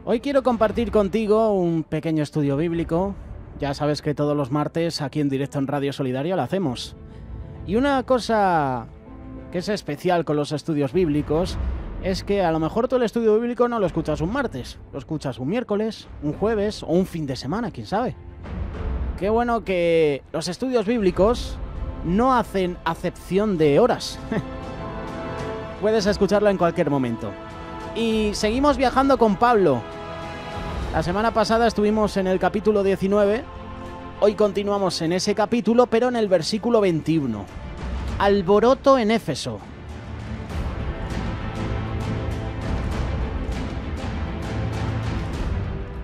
Hoy quiero compartir contigo un pequeño estudio bíblico. Ya sabes que todos los martes aquí en directo en Radio Solidaria lo hacemos. Y una cosa que es especial con los estudios bíblicos es que a lo mejor tú el estudio bíblico no lo escuchas un martes, lo escuchas un miércoles, un jueves o un fin de semana, quién sabe. Qué bueno que los estudios bíblicos no hacen acepción de horas. Puedes escucharlo en cualquier momento. Y seguimos viajando con Pablo. La semana pasada estuvimos en el capítulo 19. Hoy continuamos en ese capítulo, pero en el versículo 21. Alboroto en Éfeso.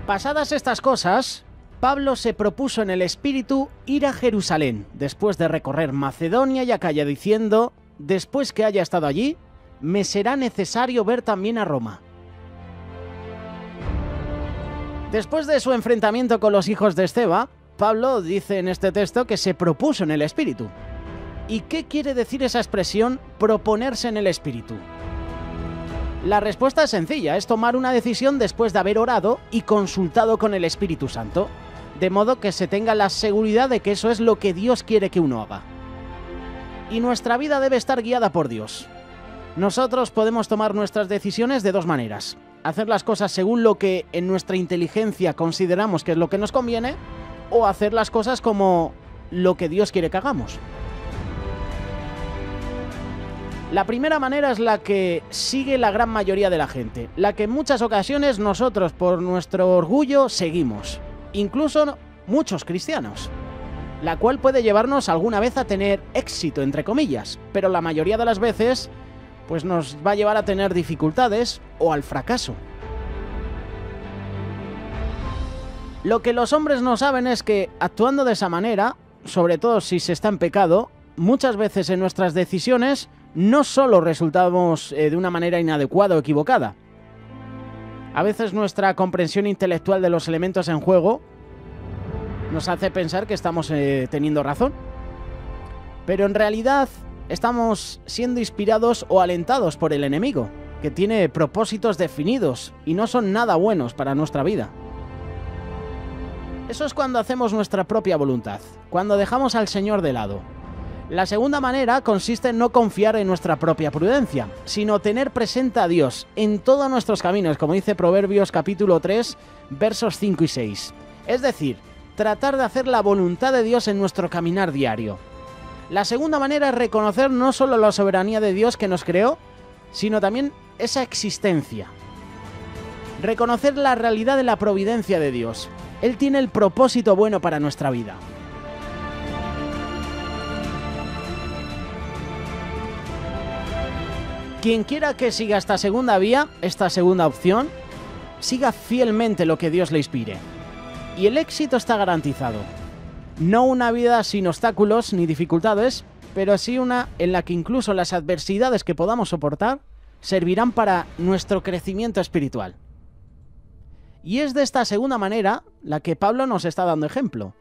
Pasadas estas cosas, Pablo se propuso en el espíritu ir a Jerusalén, después de recorrer Macedonia y Acaya, diciendo: después que haya estado allí, me será necesario ver también a Roma. Después de su enfrentamiento con los hijos de Esceva, Pablo dice en este texto que se propuso en el espíritu. ¿Y qué quiere decir esa expresión, proponerse en el espíritu? La respuesta es sencilla, es tomar una decisión después de haber orado y consultado con el Espíritu Santo, de modo que se tenga la seguridad de que eso es lo que Dios quiere que uno haga. Y nuestra vida debe estar guiada por Dios. Nosotros podemos tomar nuestras decisiones de dos maneras: hacer las cosas según lo que en nuestra inteligencia consideramos que es lo que nos conviene, o hacer las cosas como lo que Dios quiere que hagamos. La primera manera es la que sigue la gran mayoría de la gente, la que en muchas ocasiones nosotros por nuestro orgullo seguimos, incluso muchos cristianos, la cual puede llevarnos alguna vez a tener éxito, entre comillas, pero la mayoría de las veces pues nos va a llevar a tener dificultades o al fracaso. Lo que los hombres no saben es que actuando de esa manera, sobre todo si se está en pecado, muchas veces en nuestras decisiones no solo resultamos de una manera inadecuada o equivocada. A veces nuestra comprensión intelectual de los elementos en juego nos hace pensar que estamos teniendo razón. Pero en realidad estamos siendo inspirados o alentados por el enemigo, que tiene propósitos definidos y no son nada buenos para nuestra vida. Eso es cuando hacemos nuestra propia voluntad, cuando dejamos al Señor de lado. La segunda manera consiste en no confiar en nuestra propia prudencia, sino tener presente a Dios en todos nuestros caminos, como dice Proverbios capítulo 3, versos 5 y 6. Es decir, tratar de hacer la voluntad de Dios en nuestro caminar diario. La segunda manera es reconocer no solo la soberanía de Dios que nos creó, sino también esa existencia. Reconocer la realidad de la providencia de Dios. Él tiene el propósito bueno para nuestra vida. Quien quiera que siga esta segunda vía, esta segunda opción, siga fielmente lo que Dios le inspire. Y el éxito está garantizado. No una vida sin obstáculos ni dificultades, pero sí una en la que incluso las adversidades que podamos soportar servirán para nuestro crecimiento espiritual. Y es de esta segunda manera la que Pablo nos está dando ejemplo.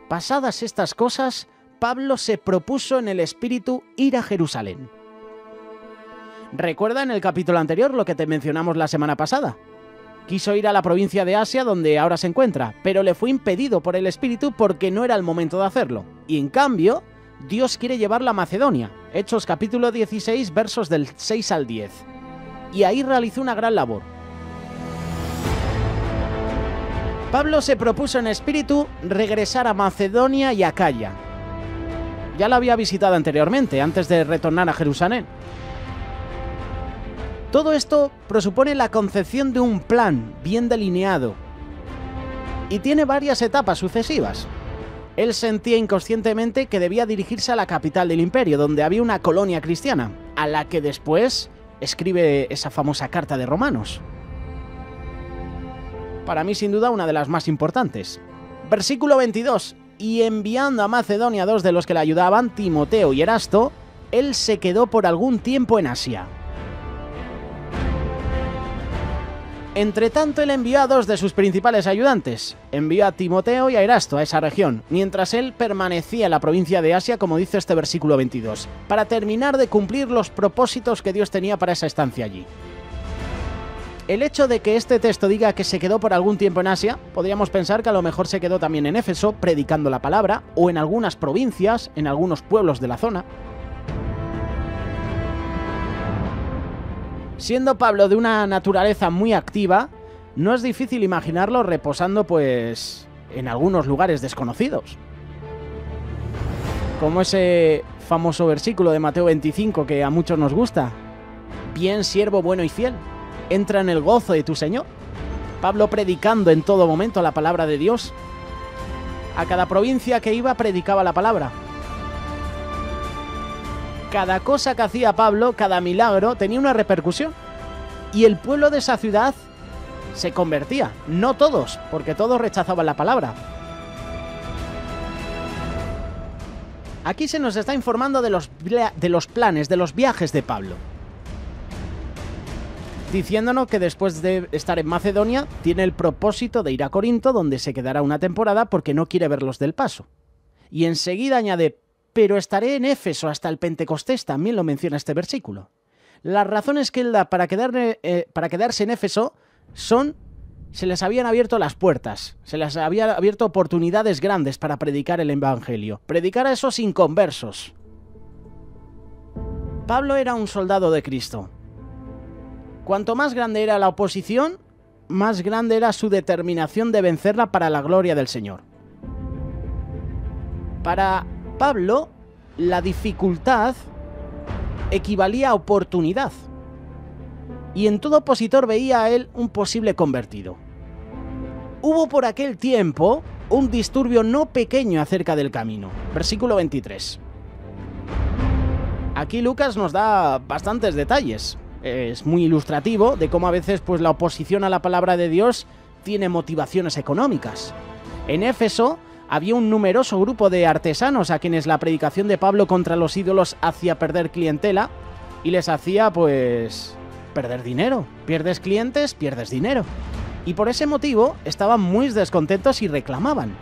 Pasadas estas cosas, Pablo se propuso en el espíritu ir a Jerusalén. Recuerda en el capítulo anterior lo que te mencionamos la semana pasada. Quiso ir a la provincia de Asia donde ahora se encuentra, pero le fue impedido por el Espíritu porque no era el momento de hacerlo. Y en cambio, Dios quiere llevarla a Macedonia. Hechos capítulo 16, versos del 6 al 10. Y ahí realizó una gran labor. Pablo se propuso en espíritu regresar a Macedonia y Acaya. Ya la había visitado anteriormente, antes de retornar a Jerusalén. Todo esto presupone la concepción de un plan bien delineado y tiene varias etapas sucesivas. Él sentía inconscientemente que debía dirigirse a la capital del imperio, donde había una colonia cristiana, a la que después escribe esa famosa carta de Romanos. Para mí, sin duda, una de las más importantes. Versículo 22. Y enviando a Macedonia dos de los que le ayudaban, Timoteo y Erasto, él se quedó por algún tiempo en Asia. Entre tanto, él envió a dos de sus principales ayudantes. Envió a Timoteo y a Erasto a esa región, mientras él permanecía en la provincia de Asia, como dice este versículo 22, para terminar de cumplir los propósitos que Dios tenía para esa estancia allí. El hecho de que este texto diga que se quedó por algún tiempo en Asia, podríamos pensar que a lo mejor se quedó también en Éfeso, predicando la palabra, o en algunas provincias, en algunos pueblos de la zona. Siendo Pablo de una naturaleza muy activa, no es difícil imaginarlo reposando, pues, en algunos lugares desconocidos. Como ese famoso versículo de Mateo 25 que a muchos nos gusta. Bien, siervo bueno y fiel, entra en el gozo de tu Señor. Pablo predicando en todo momento la palabra de Dios. A cada provincia que iba predicaba la palabra. Cada cosa que hacía Pablo, cada milagro, tenía una repercusión. Y el pueblo de esa ciudad se convertía. No todos, porque todos rechazaban la palabra. Aquí se nos está informando de los planes, de los viajes de Pablo. Diciéndonos que después de estar en Macedonia, tiene el propósito de ir a Corinto, donde se quedará una temporada porque no quiere verlos del paso. Y enseguida añade, pero estaré en Éfeso hasta el Pentecostés, también lo menciona este versículo. Las razones que él da para quedarse en Éfeso son, se les habían abierto las puertas, se les habían abierto oportunidades grandes para predicar el Evangelio, predicar a esos inconversos. Pablo era un soldado de Cristo. Cuanto más grande era la oposición, más grande era su determinación de vencerla para la gloria del Señor. Para Pablo, la dificultad equivalía a oportunidad. Y en todo opositor veía a él un posible convertido. Hubo por aquel tiempo un disturbio no pequeño acerca del camino. Versículo 23. Aquí Lucas nos da bastantes detalles. Es muy ilustrativo de cómo a veces pues, la oposición a la palabra de Dios tiene motivaciones económicas. En Éfeso había un numeroso grupo de artesanos a quienes la predicación de Pablo contra los ídolos hacía perder clientela y les hacía, pues, perder dinero. Pierdes clientes, pierdes dinero. Y por ese motivo estaban muy descontentos y reclamaban.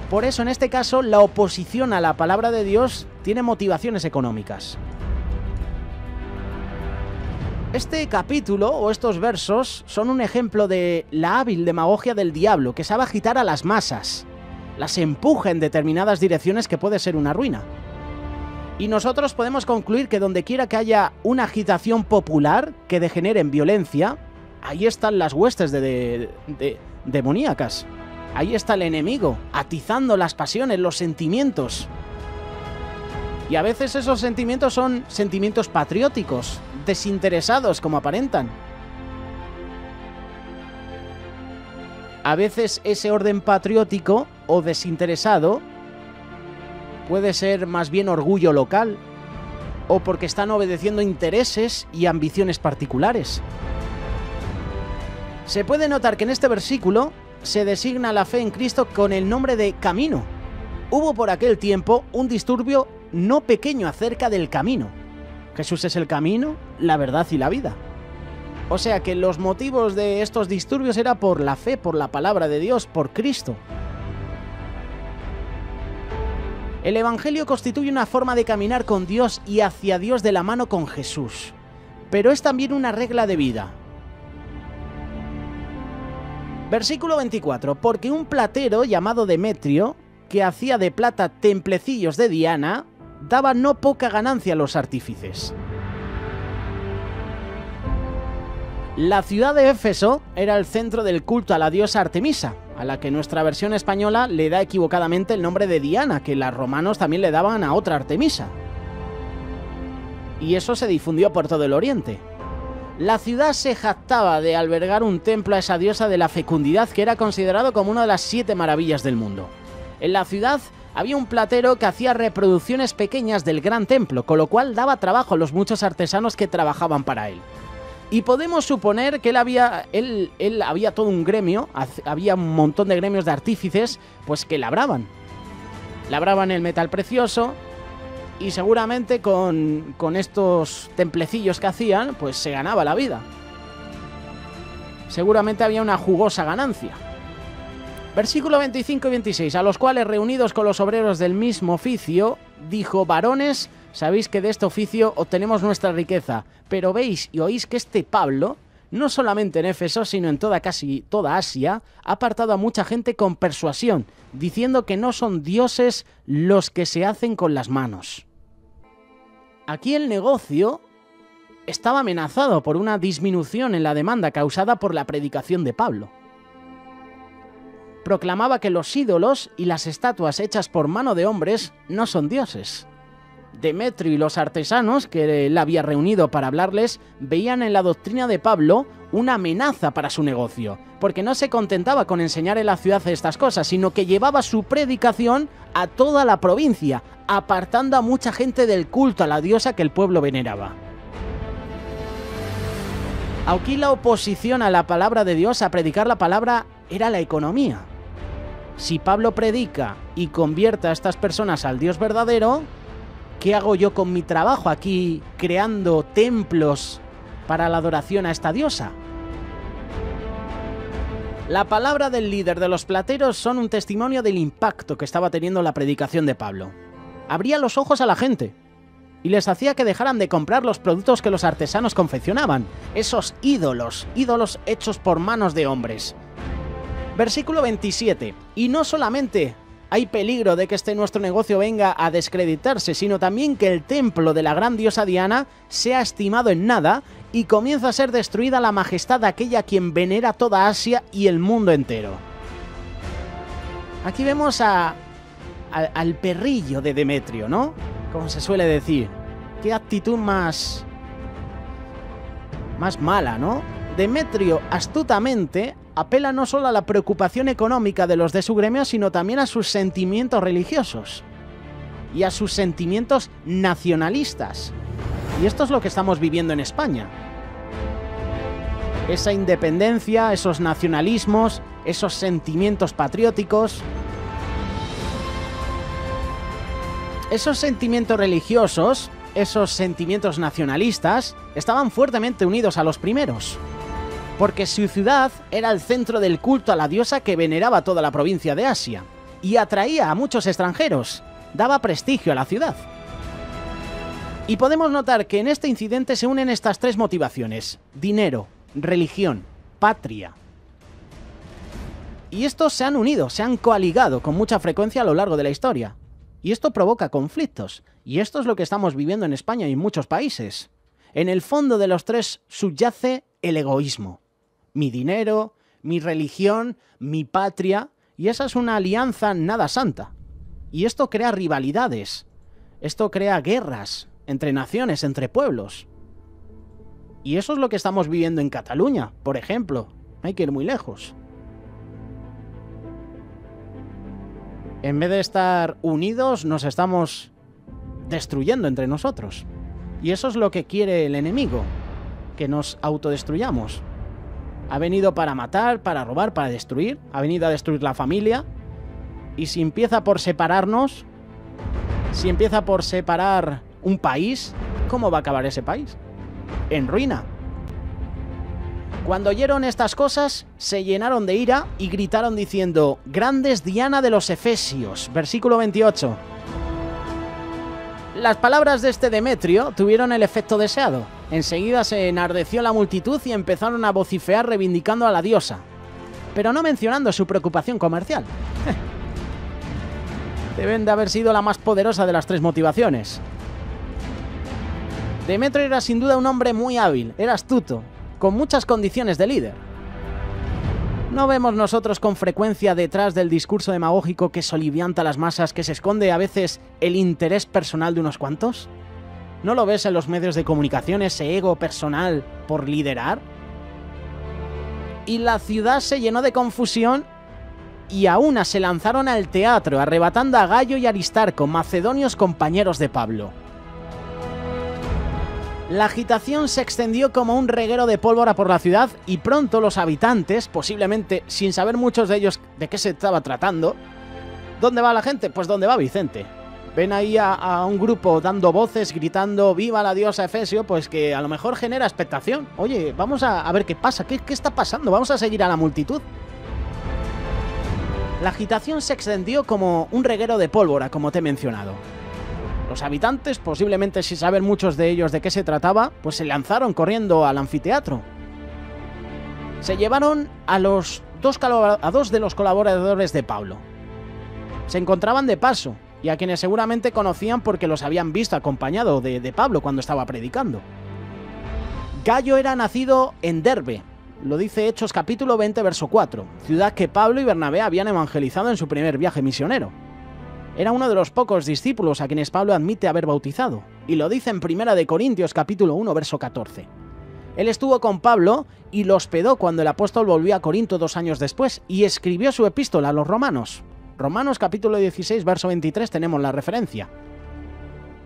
Por eso, en este caso, la oposición a la palabra de Dios tiene motivaciones económicas. Este capítulo o estos versos son un ejemplo de la hábil demagogia del diablo que sabe agitar a las masas, las empuja en determinadas direcciones que puede ser una ruina. Y nosotros podemos concluir que donde quiera que haya una agitación popular que degenere en violencia, ahí están las huestes demoníacas. Ahí está el enemigo, atizando las pasiones, los sentimientos. Y a veces esos sentimientos son sentimientos patrióticos, desinteresados como aparentan. A veces ese orden patriótico o desinteresado puede ser más bien orgullo local o porque están obedeciendo intereses y ambiciones particulares. Se puede notar que en este versículo se designa la fe en Cristo con el nombre de camino. Hubo por aquel tiempo un disturbio no pequeño acerca del camino. Jesús es el camino, la verdad y la vida. O sea que los motivos de estos disturbios era por la fe, por la palabra de Dios, por Cristo. El Evangelio constituye una forma de caminar con Dios y hacia Dios de la mano con Jesús. Pero es también una regla de vida. Versículo 24. Porque un platero llamado Demetrio, que hacía de plata templecillos de Diana, daba no poca ganancia a los artífices. La ciudad de Éfeso era el centro del culto a la diosa Artemisa, a la que nuestra versión española le da equivocadamente el nombre de Diana, que los romanos también le daban a otra Artemisa. Y eso se difundió por todo el Oriente. La ciudad se jactaba de albergar un templo a esa diosa de la fecundidad que era considerado como una de las 7 maravillas del mundo. En la ciudad había un platero que hacía reproducciones pequeñas del gran templo, con lo cual daba trabajo a los muchos artesanos que trabajaban para él. Y podemos suponer que él había todo un gremio, había un montón de gremios de artífices, pues que labraban. Labraban el metal precioso y seguramente con estos templecillos que hacían, pues se ganaba la vida. Seguramente había una jugosa ganancia. Versículo 25 y 26, a los cuales reunidos con los obreros del mismo oficio, dijo: varones, sabéis que de este oficio obtenemos nuestra riqueza, pero veis y oís que este Pablo no solamente en Éfeso, sino en casi toda Asia, ha apartado a mucha gente con persuasión, diciendo que no son dioses los que se hacen con las manos. Aquí el negocio estaba amenazado por una disminución en la demanda causada por la predicación de Pablo. Proclamaba que los ídolos y las estatuas hechas por mano de hombres no son dioses. Demetrio y los artesanos que él había reunido para hablarles veían en la doctrina de Pablo una amenaza para su negocio, porque no se contentaba con enseñar en la ciudad estas cosas, sino que llevaba su predicación a toda la provincia, apartando a mucha gente del culto a la diosa que el pueblo veneraba. Aquí la oposición a la palabra de Dios, a predicar la palabra, era la economía. Si Pablo predica y convierte a estas personas al Dios verdadero, ¿qué hago yo con mi trabajo aquí creando templos para la adoración a esta diosa? La palabra del líder de los plateros son un testimonio del impacto que estaba teniendo la predicación de Pablo. Abría los ojos a la gente y les hacía que dejaran de comprar los productos que los artesanos confeccionaban, esos ídolos hechos por manos de hombres. Versículo 27. Y no solamente hay peligro de que nuestro negocio venga a descreditarse, sino también que el templo de la gran diosa Diana sea estimado en nada y comienza a ser destruida la majestad de aquella a quien venera toda Asia y el mundo entero. Aquí vemos al perrillo de Demetrio, ¿no? Como se suele decir. Qué actitud más mala, ¿no? Demetrio astutamente apela no solo a la preocupación económica de los de su gremio, sino también a sus sentimientos religiosos y a sus sentimientos nacionalistas. Y esto es lo que estamos viviendo en España. Esa independencia, esos nacionalismos, esos sentimientos patrióticos. Esos sentimientos religiosos, esos sentimientos nacionalistas, estaban fuertemente unidos a los primeros, porque su ciudad era el centro del culto a la diosa que veneraba toda la provincia de Asia, y atraía a muchos extranjeros, daba prestigio a la ciudad. Y podemos notar que en este incidente se unen estas tres motivaciones: dinero, religión, patria. Y estos se han unido, se han coaligado con mucha frecuencia a lo largo de la historia. Y esto provoca conflictos, y esto es lo que estamos viviendo en España y en muchos países. En el fondo de los tres subyace el egoísmo. Mi dinero, mi religión, mi patria, y esa es una alianza nada santa. Y esto crea rivalidades, esto crea guerras entre naciones, entre pueblos. Y eso es lo que estamos viviendo en Cataluña, por ejemplo. No hay que ir muy lejos. En vez de estar unidos, nos estamos destruyendo entre nosotros. Y eso es lo que quiere el enemigo, que nos autodestruyamos. Ha venido para matar, para robar, para destruir. Ha venido a destruir la familia. Y si empieza por separarnos, si empieza por separar un país, ¿cómo va a acabar ese país? En ruina. Cuando oyeron estas cosas, se llenaron de ira y gritaron diciendo: «Grande es Diana de los Efesios». Versículo 28. Las palabras de este Demetrio tuvieron el efecto deseado. Enseguida se enardeció la multitud y empezaron a vociferar reivindicando a la diosa, pero no mencionando su preocupación comercial. Deben de haber sido la más poderosa de las tres motivaciones. Demetrio era sin duda un hombre muy hábil, era astuto, con muchas condiciones de líder. ¿No vemos nosotros con frecuencia detrás del discurso demagógico que solivianta a las masas, que se esconde a veces el interés personal de unos cuantos? ¿No lo ves en los medios de comunicación, ese ego personal por liderar? Y la ciudad se llenó de confusión y a una se lanzaron al teatro, arrebatando a Gayo y Aristarco, macedonios compañeros de Pablo. La agitación se extendió como un reguero de pólvora por la ciudad y pronto los habitantes, posiblemente sin saber muchos de ellos de qué se estaba tratando... ¿Dónde va la gente? Pues donde va Vicente. Ven ahí a un grupo dando voces, gritando «¡Viva la diosa Efesio!», pues que a lo mejor genera expectación. Oye, vamos a ver qué pasa, qué está pasando, vamos a seguir a la multitud. La agitación se extendió como un reguero de pólvora, como te he mencionado. Los habitantes, posiblemente sin saber muchos de ellos de qué se trataba, pues se lanzaron corriendo al anfiteatro. Se llevaron a dos de los colaboradores de Pablo. Se encontraban de paso y a quienes seguramente conocían porque los habían visto acompañado de Pablo cuando estaba predicando. Gayo era nacido en Derbe, lo dice Hechos capítulo 20, verso 4, ciudad que Pablo y Bernabé habían evangelizado en su primer viaje misionero. Era uno de los pocos discípulos a quienes Pablo admite haber bautizado, y lo dice en 1 Corintios capítulo 1, verso 14. Él estuvo con Pablo y lo hospedó cuando el apóstol volvió a Corinto 2 años después y escribió su epístola a los romanos. Romanos capítulo 16, verso 23 tenemos la referencia.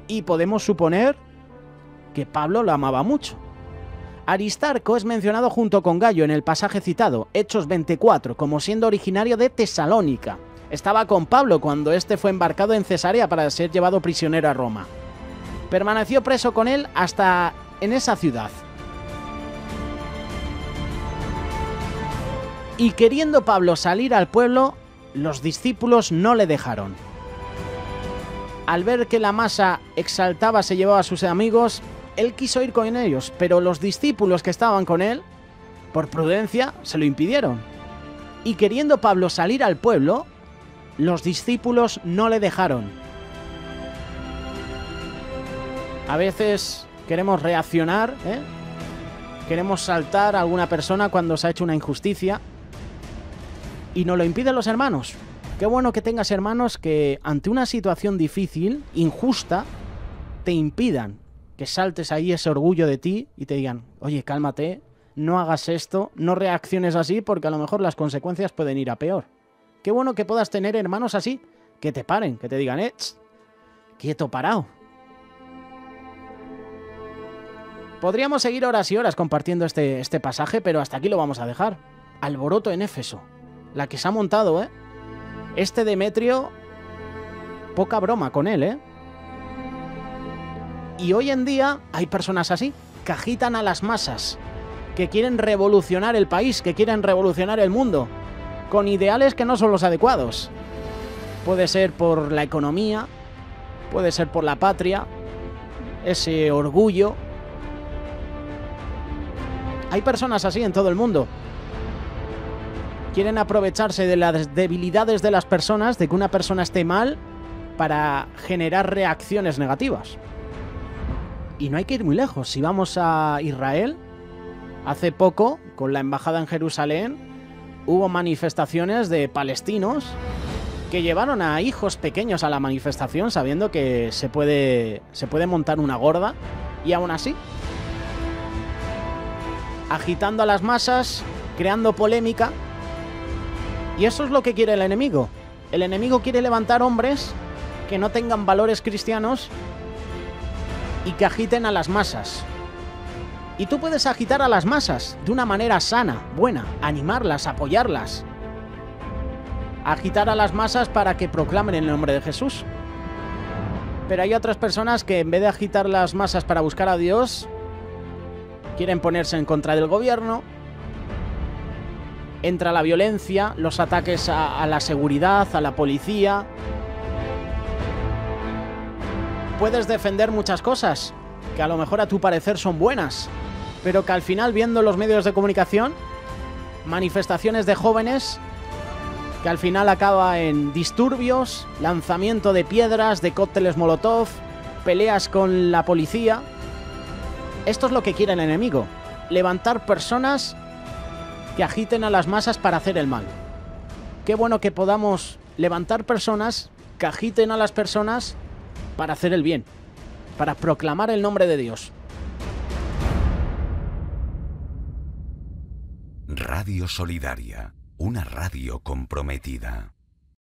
Y podemos suponer que Pablo lo amaba mucho. Aristarco es mencionado junto con Gayo en el pasaje citado, Hechos 24, como siendo originario de Tesalónica. Estaba con Pablo cuando éste fue embarcado en Cesarea para ser llevado prisionero a Roma. Permaneció preso con él hasta en esa ciudad. Y queriendo Pablo salir al pueblo, los discípulos no le dejaron. Al ver que la masa exaltaba se llevaba a sus amigos, él quiso ir con ellos, pero los discípulos que estaban con él, por prudencia, se lo impidieron. Y queriendo Pablo salir al pueblo, los discípulos no le dejaron. A veces queremos reaccionar, queremos saltar a alguna persona cuando se ha hecho una injusticia y nos lo impiden los hermanos. Qué bueno que tengas hermanos que ante una situación difícil, injusta, te impidan que saltes ahí ese orgullo de ti y te digan, oye, cálmate, no hagas esto, no reacciones así porque a lo mejor las consecuencias pueden ir a peor. Qué bueno que puedas tener hermanos así, que te paren, que te digan, quieto, parado. Podríamos seguir horas y horas compartiendo este pasaje, pero hasta aquí lo vamos a dejar. Alboroto en Éfeso, la que se ha montado, Este Demetrio, poca broma con él, Y hoy en día hay personas así, que agitan a las masas, que quieren revolucionar el país, que quieren revolucionar el mundo, con ideales que no son los adecuados. Puede ser por la economía, puede ser por la patria, ese orgullo. Hay personas así en todo el mundo. Quieren aprovecharse de las debilidades de las personas, de que una persona esté mal, para generar reacciones negativas. Y no hay que ir muy lejos. Si vamos a Israel, hace poco, con la embajada en Jerusalén, hubo manifestaciones de palestinos que llevaron a hijos pequeños a la manifestación sabiendo que se puede montar una gorda, y aún así, agitando a las masas, creando polémica. Y eso es lo que quiere el enemigo. El enemigo quiere levantar hombres que no tengan valores cristianos y que agiten a las masas. Y tú puedes agitar a las masas de una manera sana, buena, animarlas, apoyarlas. Agitar a las masas para que proclamen el nombre de Jesús. Pero hay otras personas que en vez de agitar las masas para buscar a Dios, quieren ponerse en contra del gobierno. Entra la violencia, los ataques a la seguridad, a la policía. Puedes defender muchas cosas que a lo mejor a tu parecer son buenas, pero que al final, viendo los medios de comunicación, manifestaciones de jóvenes que al final acaba en disturbios, lanzamiento de piedras, de cócteles molotov, peleas con la policía. Esto es lo que quiere el enemigo, levantar personas que agiten a las masas para hacer el mal. Qué bueno que podamos levantar personas que agiten a las personas para hacer el bien, para proclamar el nombre de Dios. Radio Solidaria, una radio comprometida.